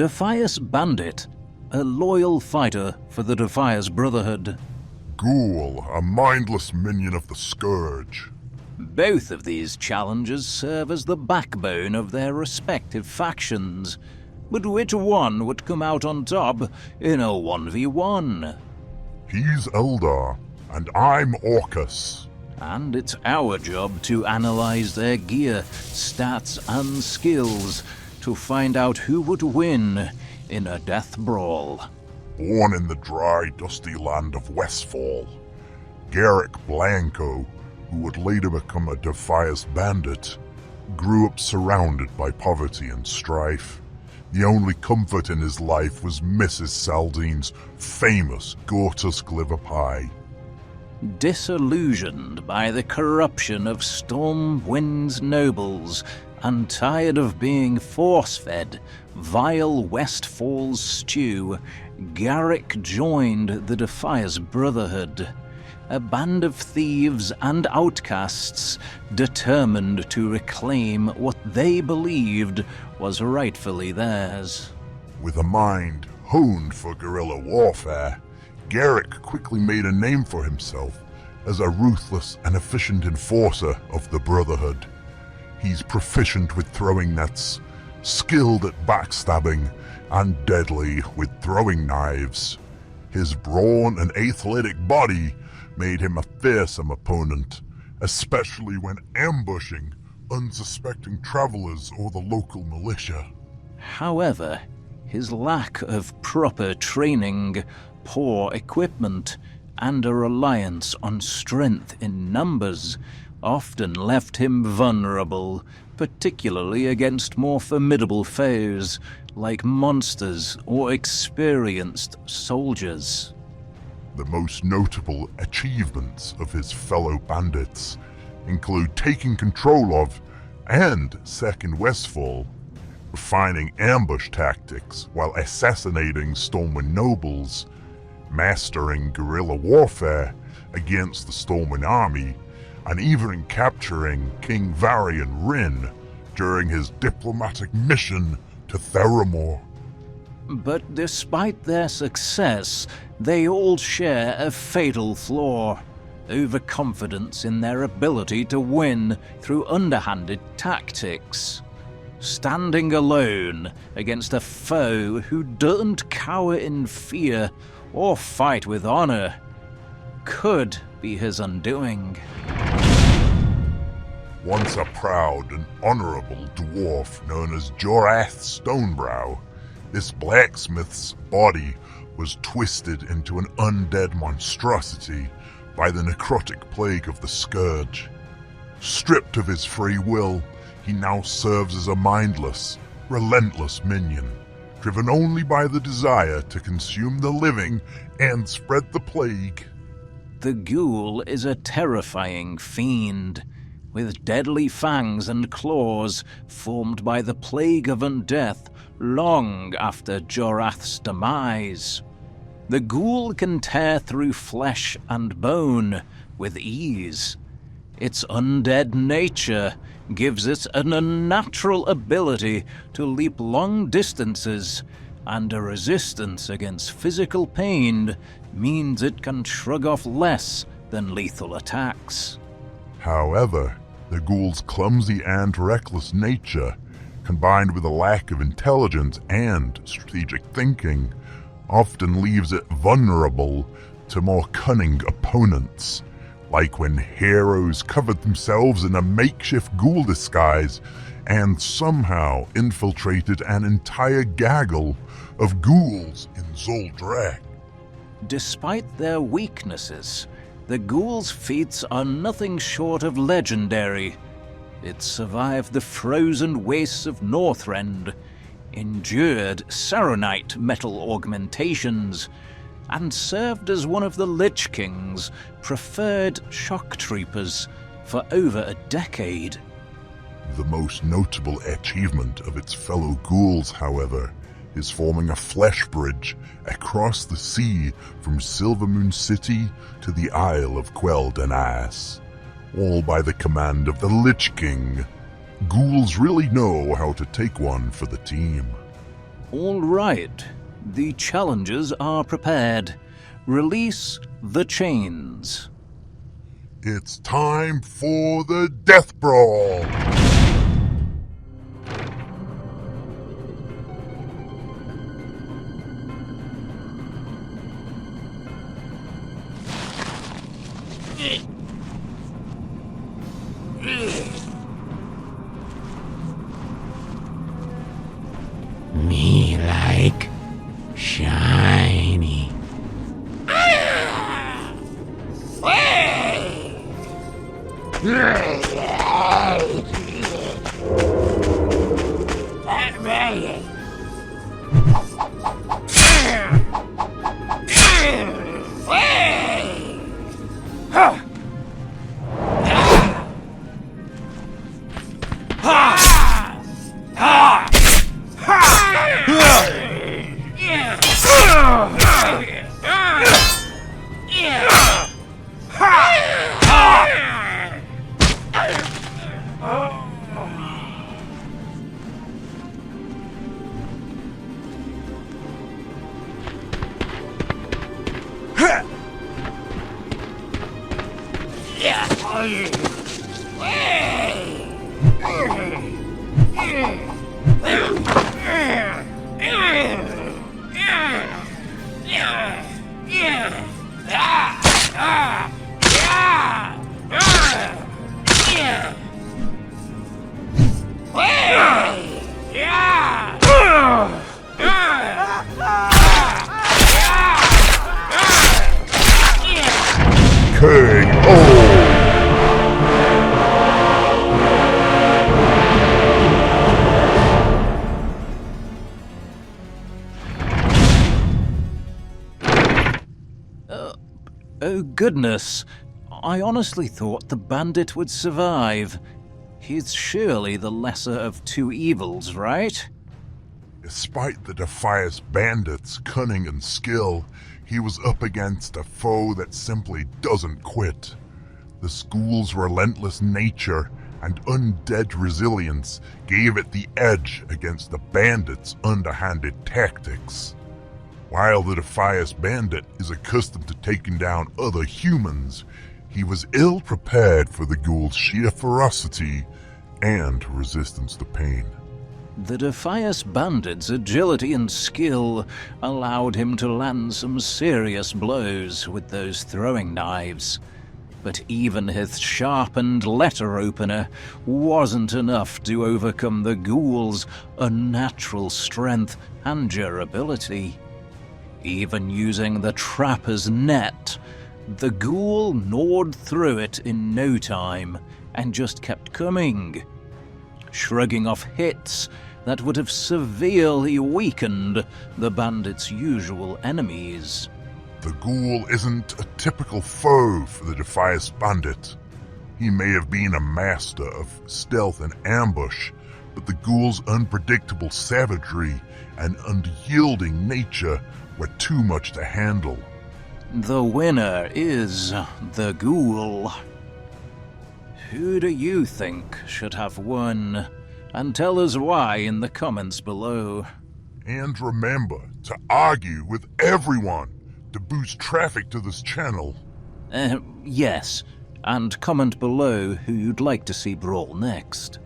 Defias Bandit, a loyal fighter for the Defias Brotherhood. Ghoul, a mindless minion of the Scourge. Both of these challengers serve as the backbone of their respective factions, but which one would come out on top in a 1v1? He's Eldar, and I'm Orkuss. And it's our job to analyze their gear, stats and skills to find out who would win in a death brawl. Born in the dry, dusty land of Westfall, Garrick Blanco, who would later become a Defias Bandit, grew up surrounded by poverty and strife. The only comfort in his life was Mrs. Saldine's famous Gortusk liver pie. Disillusioned by the corruption of Stormwind's nobles and tired of being force-fed vile Westfall's stew, Garrick joined the Defias Brotherhood, a band of thieves and outcasts determined to reclaim what they believed was rightfully theirs. With a mind honed for guerrilla warfare, Garrick quickly made a name for himself as a ruthless and efficient enforcer of the Brotherhood. He's proficient with throwing nets, skilled at backstabbing, and deadly with throwing knives. His brawn and athletic body made him a fearsome opponent, especially when ambushing unsuspecting travelers or the local militia. However, his lack of proper training, poor equipment, and a reliance on strength in numbers often left him vulnerable, particularly against more formidable foes like monsters or experienced soldiers. The most notable achievements of his fellow bandits include taking control of and second Westfall, refining ambush tactics while assassinating Stormwind nobles, mastering guerrilla warfare against the Stormwind army, and even capturing King Varian Rin during his diplomatic mission to Theramore. But despite their success, they all share a fatal flaw: overconfidence in their ability to win through underhanded tactics. Standing alone against a foe who doesn't cower in fear or fight with honor could be his undoing. Once a proud and honorable dwarf known as Jorath Stonebrow, this blacksmith's body was twisted into an undead monstrosity by the necrotic plague of the Scourge. Stripped of his free will, he now serves as a mindless, relentless minion, driven only by the desire to consume the living and spread the plague. The Ghoul is a terrifying fiend, with deadly fangs and claws formed by the plague of undeath long after Jorath's demise. The Ghoul can tear through flesh and bone with ease. Its undead nature gives it an unnatural ability to leap long distances, and a resistance against physical pain means it can shrug off less than lethal attacks. However, the Ghoul's clumsy and reckless nature, combined with a lack of intelligence and strategic thinking, often leaves it vulnerable to more cunning opponents, like when heroes covered themselves in a makeshift ghoul disguise and somehow infiltrated an entire gaggle of ghouls in Zul'Drak. Despite their weaknesses, the Ghoul's feats are nothing short of legendary. It survived the frozen wastes of Northrend, endured Saronite metal augmentations, and served as one of the Lich King's preferred shock troopers for over a decade. The most notable achievement of its fellow ghouls, however, is forming a flesh bridge across the sea from Silvermoon City to the Isle of Quel'Danas, all by the command of the Lich King. Ghouls really know how to take one for the team. All right. The challengers are prepared. Release the chains. It's time for the Death Brawl! Me like shiny. Oh goodness, I honestly thought the bandit would survive. He's surely the lesser of two evils, right? Despite the Defias Bandit's cunning and skill, he was up against a foe that simply doesn't quit. The Ghoul's relentless nature and undead resilience gave it the edge against the bandit's underhanded tactics. While the Defias Bandit is accustomed to taking down other humans, he was ill-prepared for the Ghoul's sheer ferocity and resistance to pain. The Defias Bandit's agility and skill allowed him to land some serious blows with those throwing knives. But even his sharpened letter opener wasn't enough to overcome the Ghoul's unnatural strength and durability. Even using the trapper's net, the Ghoul gnawed through it in no time and just kept coming, shrugging off hits that would have severely weakened the bandit's usual enemies. The Ghoul isn't a typical foe for the Defias Bandit. He may have been a master of stealth and ambush, but the Ghoul's unpredictable savagery and unyielding nature were too much to handle. The winner is the Ghoul. Who do you think should have won? And tell us why in the comments below. And remember to argue with everyone to boost traffic to this channel. Yes, and comment below who you'd like to see brawl next.